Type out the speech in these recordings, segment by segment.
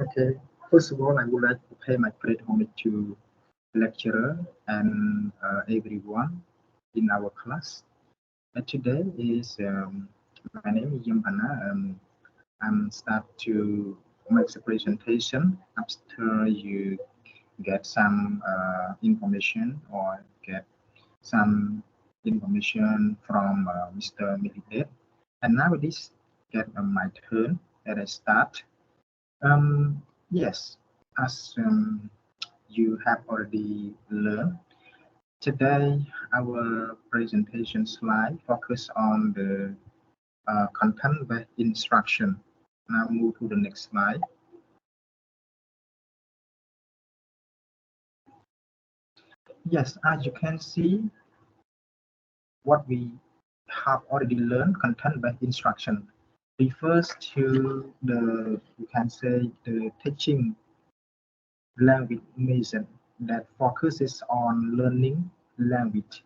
Okay, first of all, I would like to pay my great homage to lecturer and everyone in our class. Today is my name is Yoem-Phanna. I'm start to make the presentation after you get some information or get some information from Mr. Military. And now it is get my turn that I start. Yes, as you have already learned, today our presentation slide focus on the content-based instruction. Now move to the next slide. Yes, as you can see, what we have already learned, content-based instruction refers to the, you can say, the teaching language method that focuses on learning language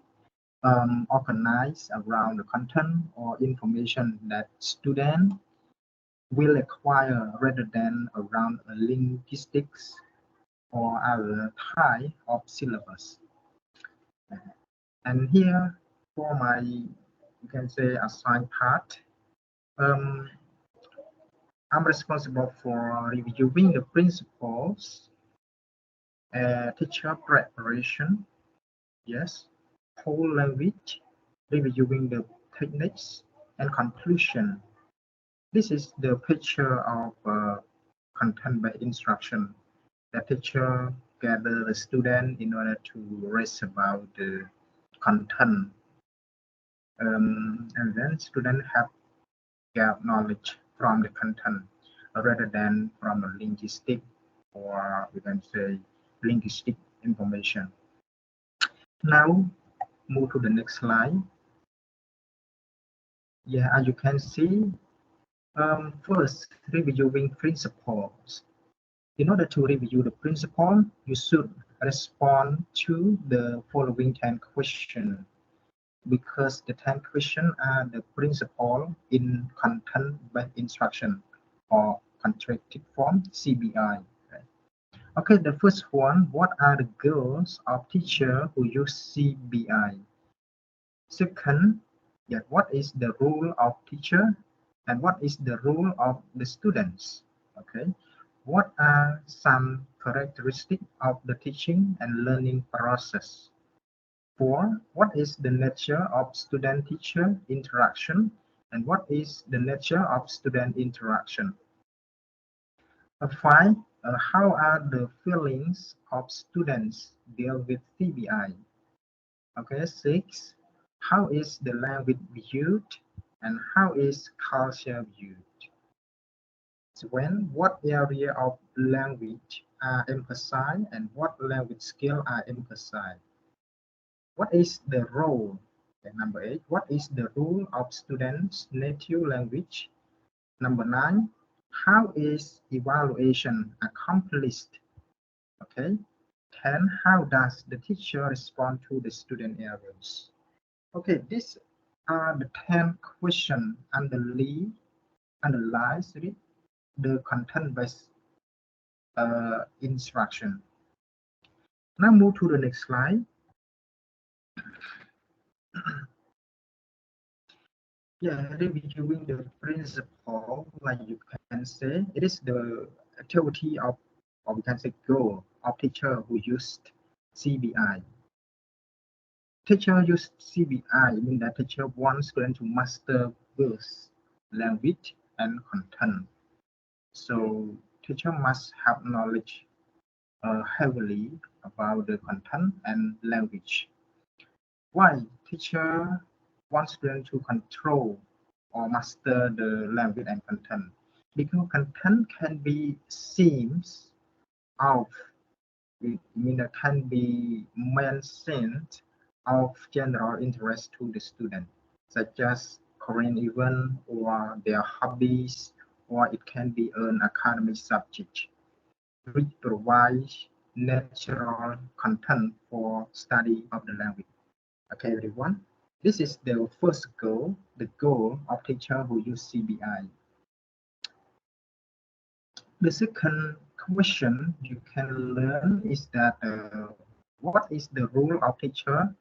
organized around the content or information that students will acquire rather than around a linguistics or other type of syllabus. And here for my, you can say, assigned part, um, I'm responsible for reviewing the principles, teacher preparation, yes, whole language, reviewing the techniques, and conclusion. This is the picture of content-based instruction. The teacher gather the student in order to raise about the content, and then student have get knowledge from the content rather than from the linguistic or we can say linguistic information. Now move to the next slide. Yeah, as you can see, first reviewing principles. In order to review the principle, you should respond to the following 10 questions because the 10 questions are the principle in content-based instruction or contracted form CBI. Okay, the first one, what are the goals of teacher who use CBI? Second, yeah, what is the role of teacher and what is the role of the students? Okay, what are some characteristics of the teaching and learning process? Four, what is the nature of student-teacher interaction and what is the nature of student interaction? Five, how are the feelings of students deal with CBI? Okay, six, how is the language viewed and how is culture viewed? Seven, what area of language are emphasized and what language skill are emphasized? What is the role? Okay, number eight, what is the role of students' native language? Number nine, how is evaluation accomplished? Okay. 10, how does the teacher respond to the student errors? Okay, these are the 10 questions underlies the content-based instruction. Now move to the next slide. Yeah, reviewing the principle, like you can say, it is the activity of, or we can say goal of teacher who used CBI. Teacher use CBI mean that teacher wants student to master both language and content. So teacher must have knowledge heavily about the content and language. Why teacher wants student to control or master the language and content? Because content can be themes of, it mean that can be mentioned of general interest to the student, such as current event or their hobbies, or it can be an academic subject, which provides natural content for study of the language. Okay, everyone. This is the first goal, the goal of teacher who use CBI. The second question you can learn is that what is the role of teacher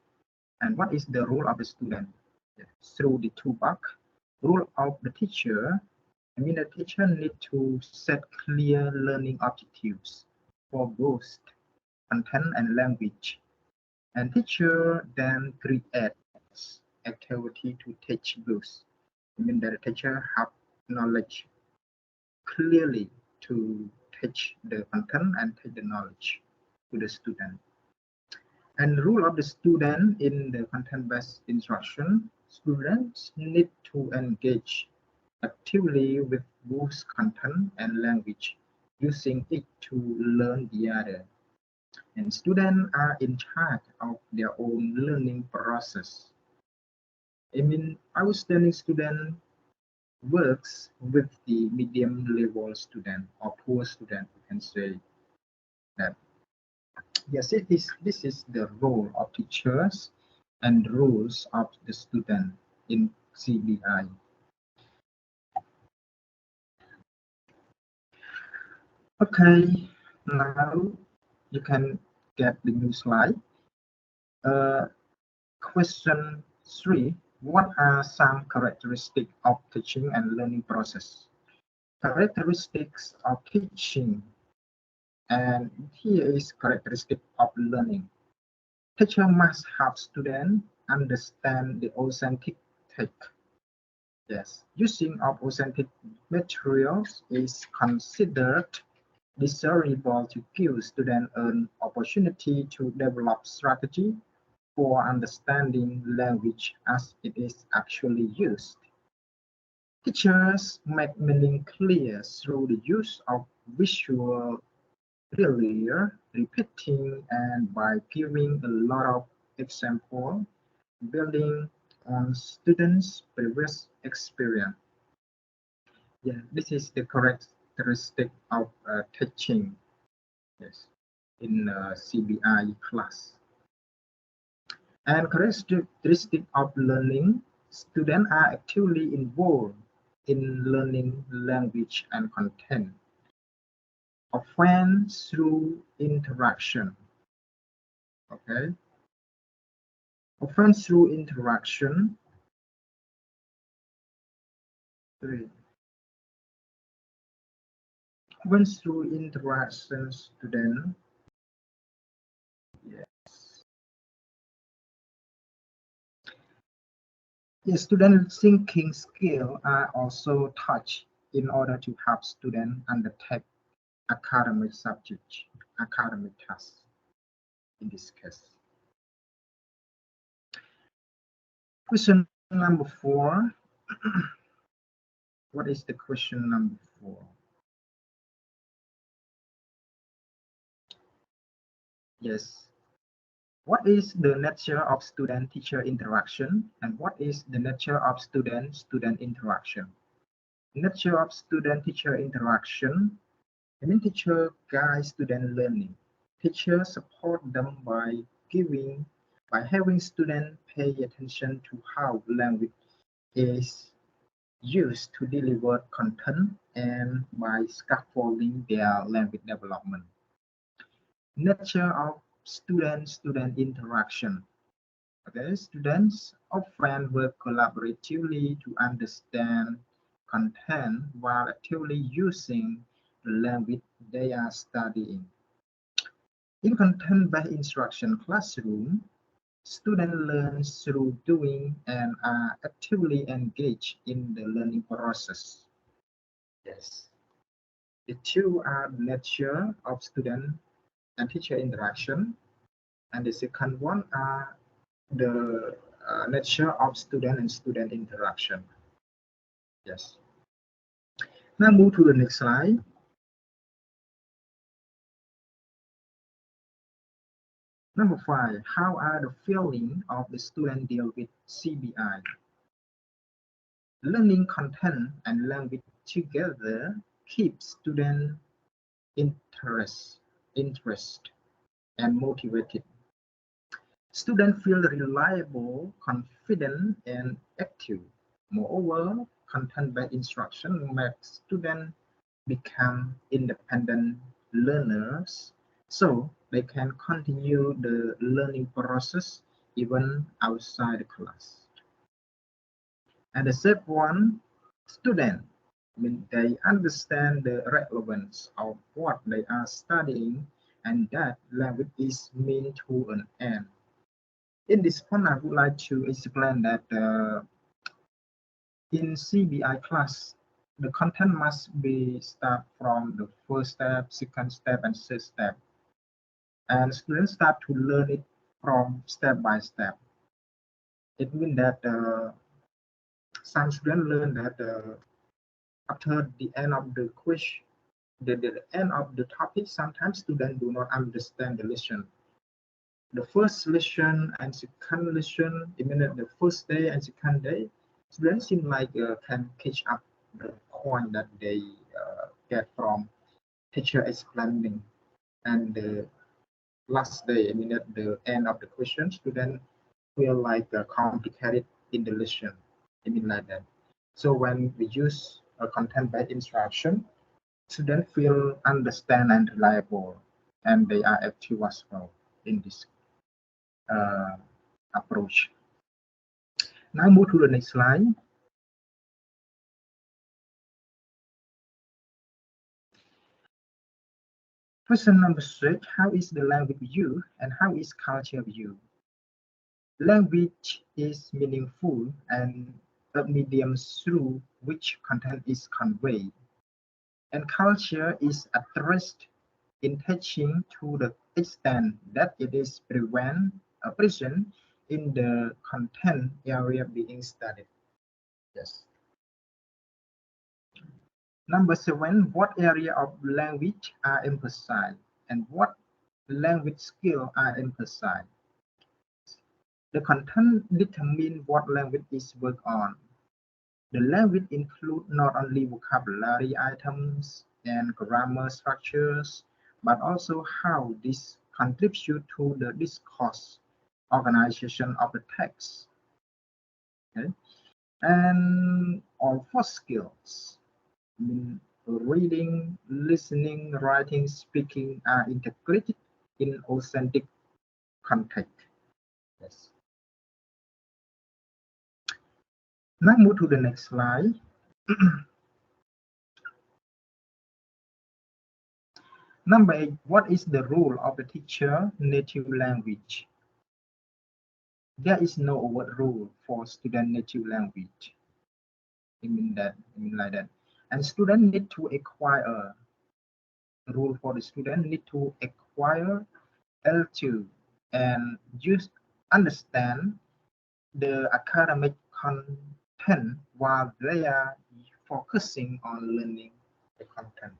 and what is the role of the student? Through the two buck role of the teacher, I mean the teacher need to set clear learning objectives for both content and language. And teacher then creates activity to teach both. I mean that the teacher have knowledge clearly to teach the content and teach the knowledge to the student. And role of the student in the content-based instruction, students need to engage actively with both content and language, using it to learn the other. And students are in charge of their own learning process. I mean, outstanding student works with the medium level student or poor student, you can say that. Yes, this is the role of teachers and roles of the student in CBI. Okay, now you can get the new slide. Question 3. What are some characteristics of teaching and learning process? Characteristics of teaching, and here is characteristic of learning. Teacher must help students understand the authentic text. Yes, using of authentic materials is considered desirable to give students an opportunity to develop strategy for understanding language as it is actually used. Teachers make meaning clear through the use of visual earlier, repeating, and by giving a lot of example, building on students' previous experience. Yeah, this is the characteristic of teaching. Yes, in CBI class. And characteristic of learning, students are actively involved in learning language and content, often through interaction. Okay, often through interaction. Often through interaction, student. Yes. Yes, student thinking skills are also taught in order to help students undertake academic subjects, academic tasks in this case. Question number 4. What is the question number 4? Yes. What is the nature of student-teacher interaction and what is the nature of student-student interaction? Nature of student-teacher interaction. I mean, teacher guide student learning. Teacher support them by having students pay attention to how language is used to deliver content and by scaffolding their language development. Nature of student-student interaction. Okay, students often work collaboratively to understand content while actively using the language they are studying. In content-based instruction classroom, students learn through doing and are actively engaged in the learning process. Yes. The two are the nature of student and teacher interaction, and the second one are the nature of student and student interaction. Yes. Now move to the next slide. Number 5. How are the feelings of the student deal with CBI? Learning content and language together keeps students interest and motivated. Students feel reliable, confident, and active. Moreover, content-based instruction makes students become independent learners, so they can continue the learning process even outside the class. And the third one, student, I mean, they understand the relevance of what they are studying and that language is meant to an end. In this point, I would like to explain that in CBI class, the content must be start from the first step, second step, and third step. And students start to learn it from step by step. It means that some students learn that after the end of the question, the end of the topic, sometimes students do not understand the lesson. The first lesson and second lesson, even the first day and second day, students seem like can catch up the point that they get from teacher explaining. And the last day, I mean at the end of the question, students feel like complicated in the lesson. I mean like that. So when we use a content-based instruction, students feel understand and reliable, and they are active as well in this uh, approach. Now move to the next slide. Question number 6, how is the language view and how is culture view? Language is meaningful and a medium through which content is conveyed. And culture is addressed in teaching to the extent that it is present in the content area being studied. Yes. Number 7, what area of language are emphasized and what language skill are emphasized? The content determines what language is worked on. The language includes not only vocabulary items and grammar structures, but also how this contributes to the discourse organization of the text. Okay? And all 4 skills, I mean, reading, listening, writing, speaking are integrated in authentic context. Yes. Now move to the next slide. Number 8, what is the role of the teacher native language? There is no overt rule for student native language. I mean like that. And student need to acquire a rule for the student need to acquire L2 and just understand the academic content while they are focusing on learning the content.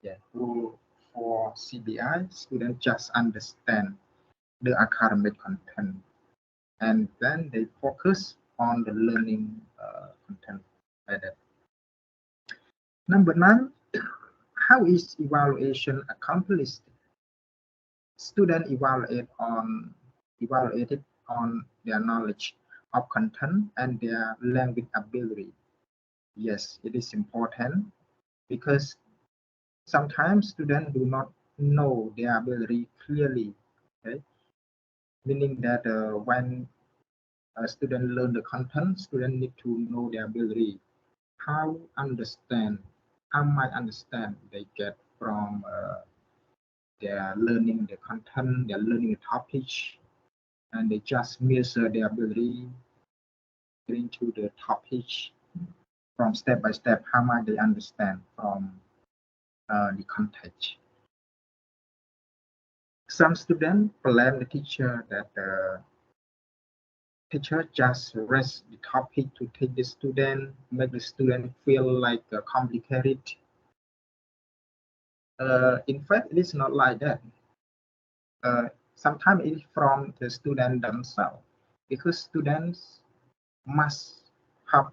Yeah, rule for CBI, students just understand the academic content and then they focus on the learning content like that. Number 9, how is evaluation accomplished? Students evaluated on their knowledge of content and their language ability. Yes, it is important because sometimes students do not know their ability clearly. Okay? Meaning that when a student learn the content, student need to know their ability. How might understand they get from their learning the content, they're learning the topic, and they just measure their ability into the topic from step by step. How might they understand from the context? Some students blame the teacher that the teacher just rest the topic to take the student, make the student feel like complicated. In fact, it is not like that. Sometimes it is from the student themselves, because students must have,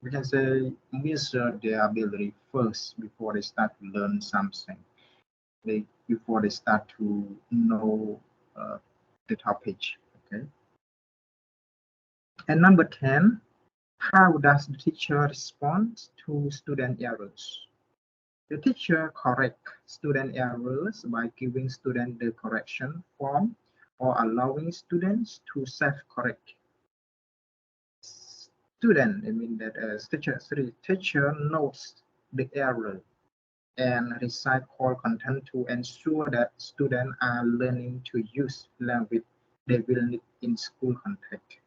we can say, measure their ability first before they start to learn something. Before they start to know the topic. Okay. And number 10, how does the teacher respond to student errors? The teacher correct student errors by giving student the correction form or allowing students to self-correct. Student, I mean that teacher notes the error and recycle content to ensure that students are learning to use language they will need in school context.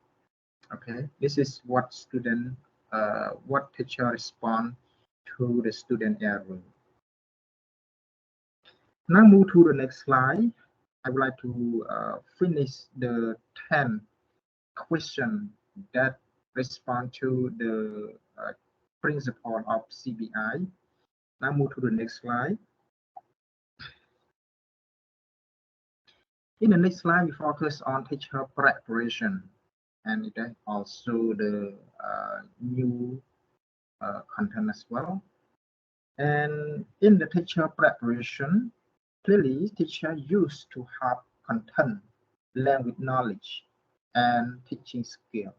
Okay, this is what what teacher respond to the student error. Now move to the next slide. I would like to finish the 10 question that respond to the principle of CBI. Now move to the next slide. In the next slide, we focus on teacher preparation, and it is also the new content as well. And in the teacher preparation, clearly teacher used to have content, language knowledge, and teaching skill.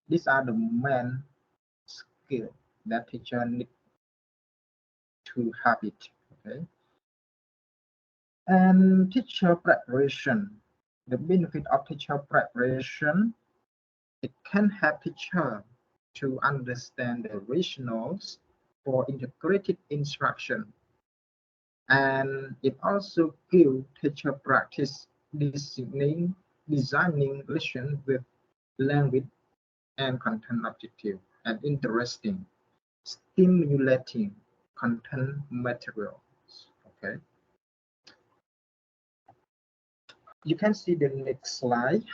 These are the main skill that teacher need to have it. Okay. And teacher preparation, the benefit of teacher preparation, it can help teacher to understand the rationales for integrated instruction, and it also gives teacher practice designing lesson with language and content objective and interesting, stimulating content materials. Okay, you can see the next slide.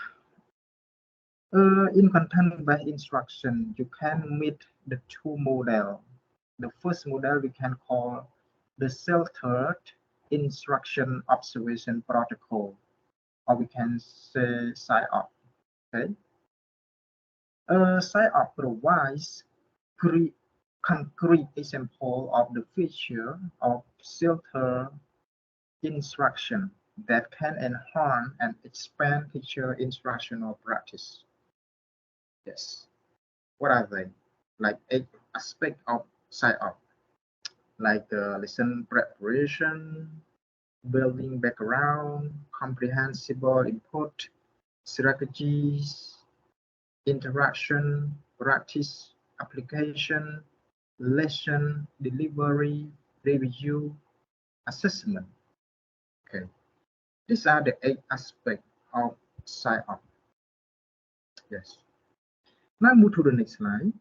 In content-based instruction, you can meet the two models. The first model we can call the sheltered instruction observation protocol, or we can say SIOP. Okay, SIOP provides concrete example of the feature of sheltered instruction that can enhance and expand teacher instructional practice. Yes. What are they? Like 8 aspects of PSYOP, like lesson preparation, building background, comprehensible input, strategies, interaction, practice, application, lesson, delivery, review, assessment. Okay, these are the 8 aspects of PSYOP. Yes. Now move to the next slide.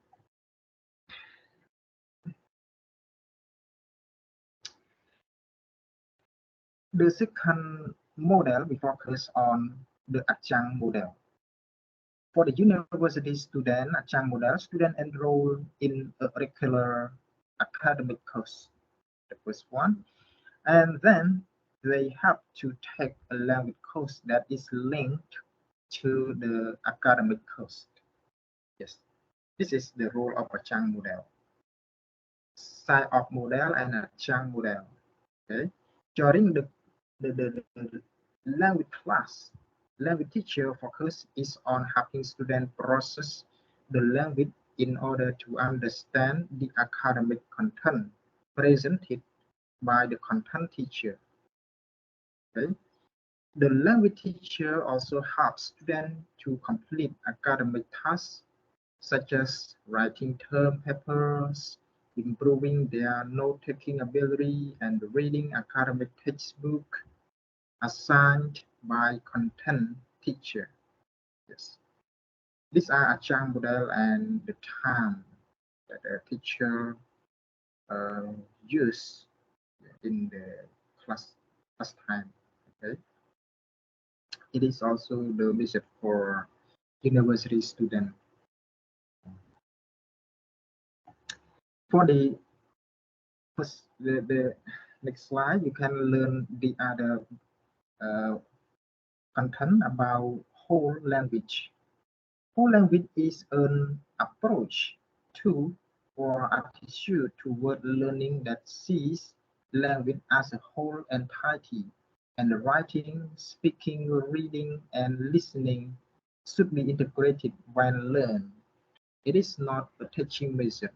The second model, we focus on the adjunct model. For the university student, adjunct model, student enroll in a regular academic course, the first one, and then they have to take a language course that is linked to the academic course. Yes, this is the role of adjunct model. Side-off model and adjunct model. Okay, during the language class, language teacher focus is on helping students process the language in order to understand the academic content presented by the content teacher. Okay? The language teacher also helps students to complete academic tasks such as writing term papers, improving their note-taking ability, and reading academic textbook assigned by content teacher. Yes, these are adjunct model and the time that a teacher use in the class time. Okay, it is also the method for university student. For the first, the next slide, you can learn the other content about whole language. Whole language is an approach to or attitude toward learning that sees language as a whole entity, and writing, speaking, reading, and listening should be integrated when learned. It is not a teaching method.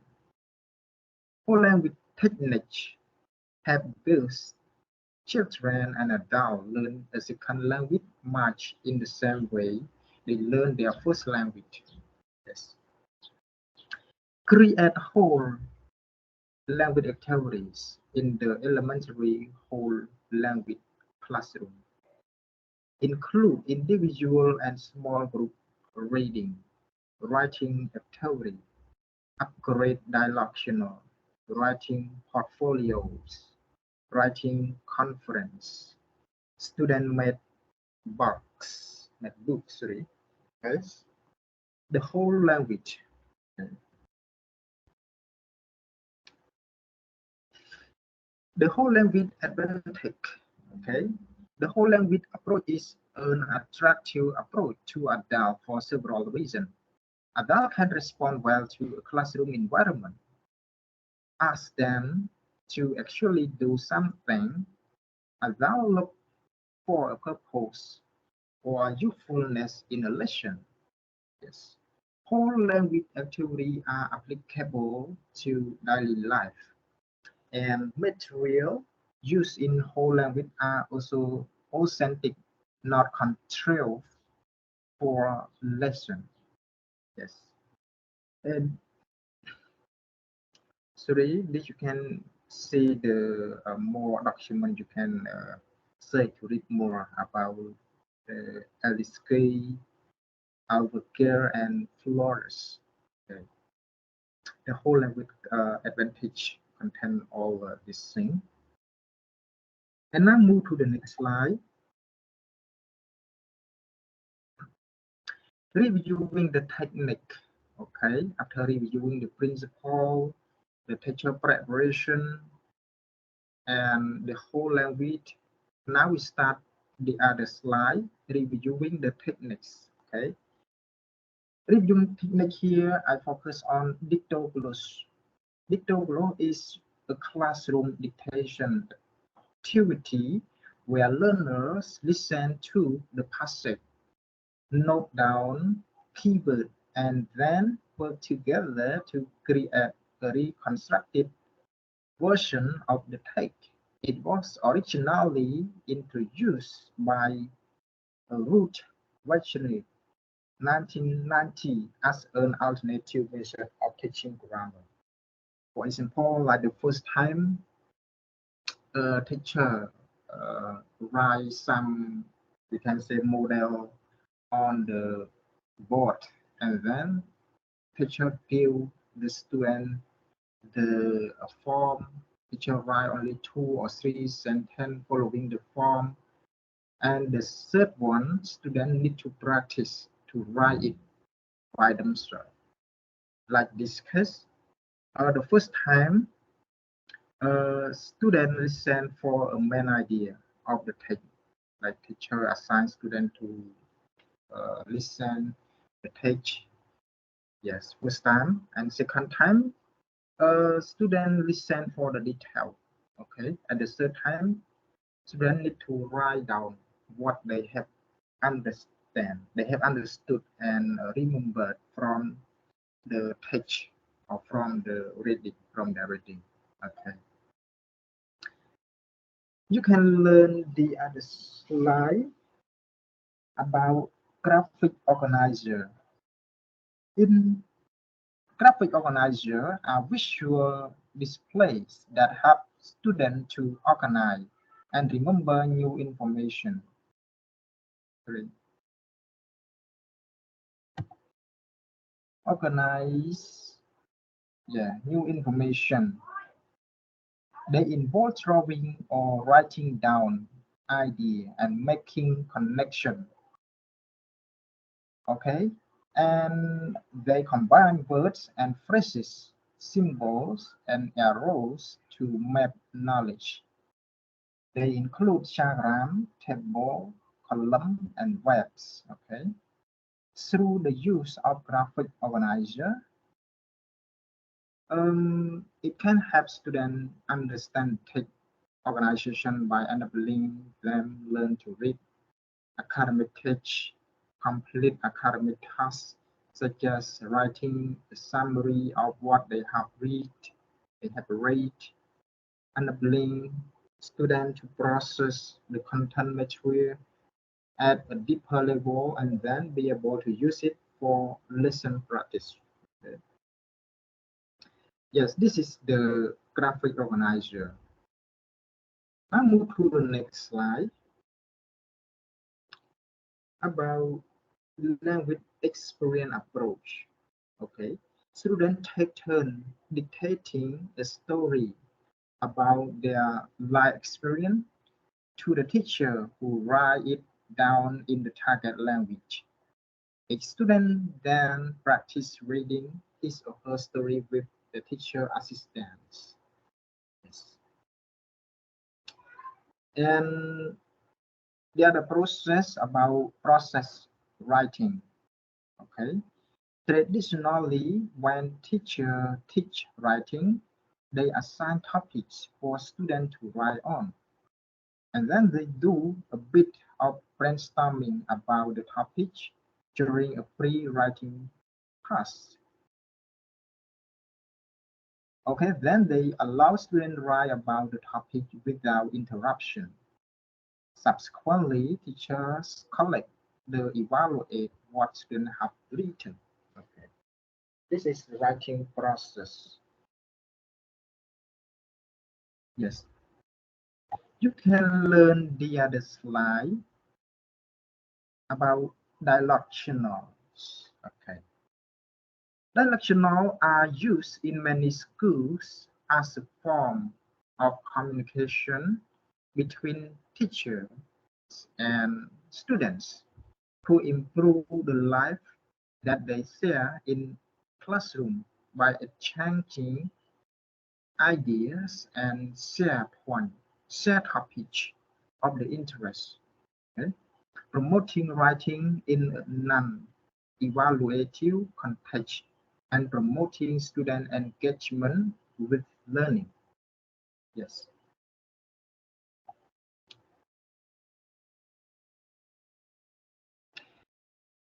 Whole language technique have both children and adults learn a second language much in the same way they learn their first language. Yes. Create whole language activities in the elementary whole language classroom. Include individual and small group reading, writing activity, upgrade dialogue channel, writing portfolios, writing conference, student made books, sorry, yes, the whole language. The whole language advantage, okay? The whole language approach is an attractive approach to adults for several reasons. Adults can respond well to a classroom environment. Ask them to actually do something. Adults look for a purpose or usefulness in a lesson. Yes. Whole language activities are applicable to daily life, and material used in whole language are also authentic, not controlled for lesson. Yes. And sorry, this you can see the more document you can search to read more about Alice Albuquerque and Flores. Okay. The whole language advantage contain all these things. And now move to the next slide. Reviewing the technique. Okay, after reviewing the principle, the teacher preparation, and the whole language, now we start the other slide, reviewing the techniques. Okay, reviewing technique here, I focus on dictogloss. Dictogloss is a classroom dictation activity where learners listen to the passage, note down keyword, and then work together to create a reconstructed version of the text. It was originally introduced by Ruth Wagner 1990 as an alternative method of teaching grammar. For example, like the first time a teacher write some, we can say, model on the board, and then teacher give the student the form. Teacher write only 2 or 3 sentences following the form, and the third one student need to practice to write it by themselves. Like this case, the first time student listen for a main idea of the text. Like teacher assign student to listen the text. Yes, first time, and second time, student listen for the detail. Okay, at the third time, student need to write down what they have understood and remembered from the text or from the reading. Okay, you can learn the other slide about graphic organizer. In graphic organizer are visual displays that help students to organize and remember new information. Organize, new information. They involve drawing or writing down idea and making connection. Okay, and they combine words and phrases, symbols and arrows to map knowledge. They include diagram, table, column, and webs. Okay, through the use of graphic organizer, it can help students understand text organization by enabling them learn to read academic text, complete academic tasks, such as writing a summary of what they have read, enabling students to process the content material at a deeper level and then be able to use it for lesson practice. Okay. Yes, this is the graphic organizer. Now move to the next slide about language experience approach. Okay, students take turn dictating a story about their life experience to the teacher who write it down in the target language. A student then practice reading his or her story with the teacher assistants. Yes. And the other process about process writing. Okay. Traditionally, when teacher teach writing, they assign topics for students to write on. And then they do a bit of brainstorming about the topic during a pre-writing class. Okay, then they allow students write about the topic without interruption. Subsequently, teachers collect the evaluate what students have written. Okay, this is the writing process. Yes, you can learn the other slide about dialogue channels. Okay. Dialogue channels are used in many schools as a form of communication between teachers and students to improve the life that they share in classroom by exchanging ideas and share topics of the interest. Okay? Promoting writing in a non-evaluative context and promoting student engagement with learning. Yes.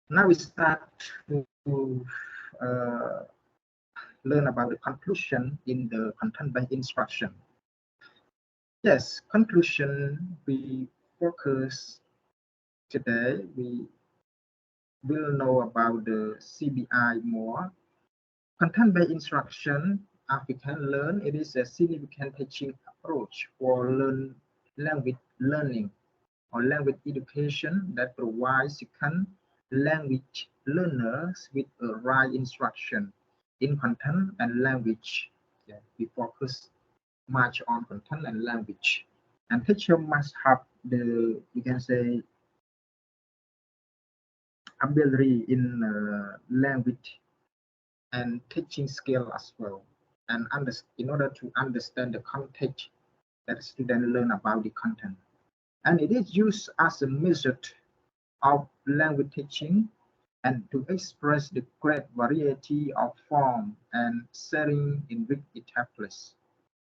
Now we start to uh, learn about the conclusion in the content-based instruction. Yes, conclusion, we focus today, we will know about the CBI more. Content-based instruction, as we can learn, it is a significant teaching approach for language learning or language education that provides second language learners with a right instruction in content and language. Yeah, we focus much on content and language. And teacher must have the, you can say, ability in language and teaching skill as well. And in order to understand the context that students learn about the content. And it is used as a method of language teaching and to express the great variety of form and setting in which it takes place.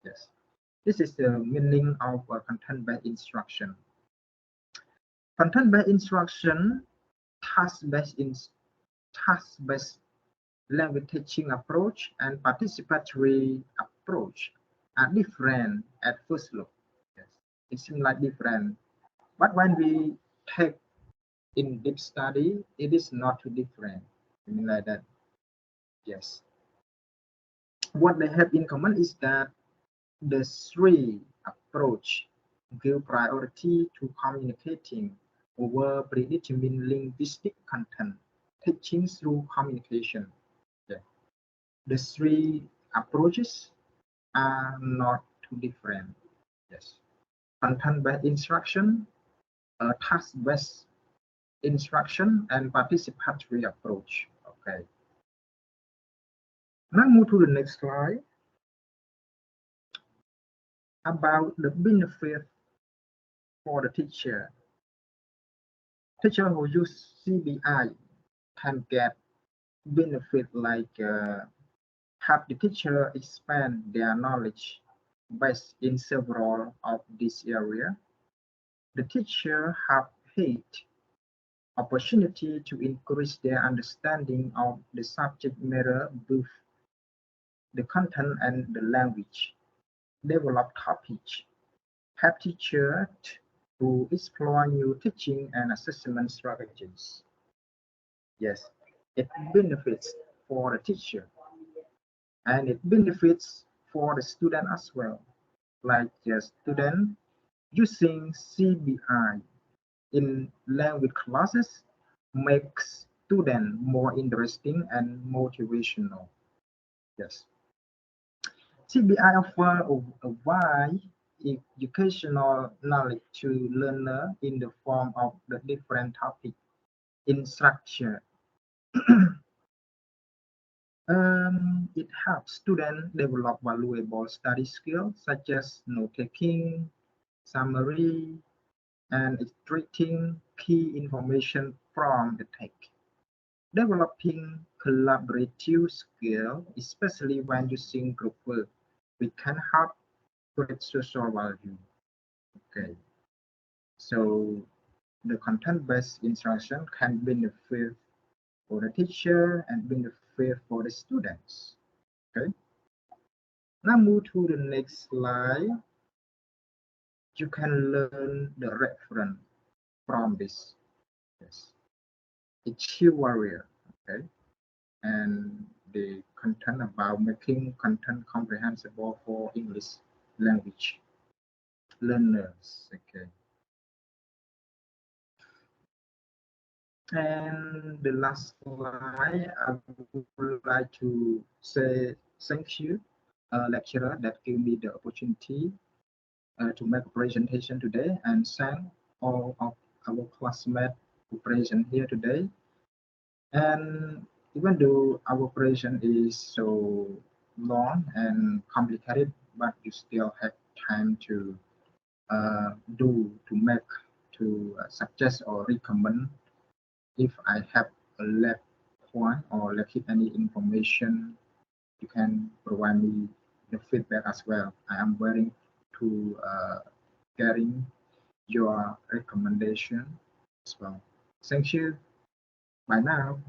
Yes, this is the meaning of a content-based instruction. Content-based instruction, task-based task-based language teaching approach, and participatory approach are different at first look. Yes, it seems like different, but when we take in deep study, it is not too different. I mean like that. Yes. What they have in common is that the three approach give priority to communicating over predetermined linguistic content, teaching through communication. Yeah. The three approaches are not too different. Yes. Content-based instruction, task-based instruction, and participatory approach. Okay. Now move to the next slide about the benefit for the teacher. Teacher who use CBI can get benefit like have the teacher expand their knowledge based in several of this area. The teacher have had opportunity to increase their understanding of the subject matter, both the content and the language. develop topics, help teachers to explore new teaching and assessment strategies. Yes, it benefits for the teacher and it benefits for the student as well. Like the student using CBI in language classes makes student more interesting and motivational. Yes. CBI offer a wide educational knowledge to learner in the form of the different topic in structure. It helps students develop valuable study skills such as note-taking, summary, and extracting key information from the text. Developing collaborative skill, especially when using group work, we can help create social value. Okay, so the content-based instruction can benefit for the teacher and benefit for the students. Okay, now move to the next slide. You can learn the reference from this. Yes, it's warrior. Okay, and the content about making content comprehensible for English language learners. Okay, and the last slide, I would like to say thank you, lecturer, that gave me the opportunity to make a presentation today, and thank all of our classmates who present here today. And even though our operation is so long and complicated, but you still have time to do to make to suggest or recommend if I have a left point or lack any information. You can provide me the feedback as well. I am willing to getting your recommendation as well. Thank you. Bye now.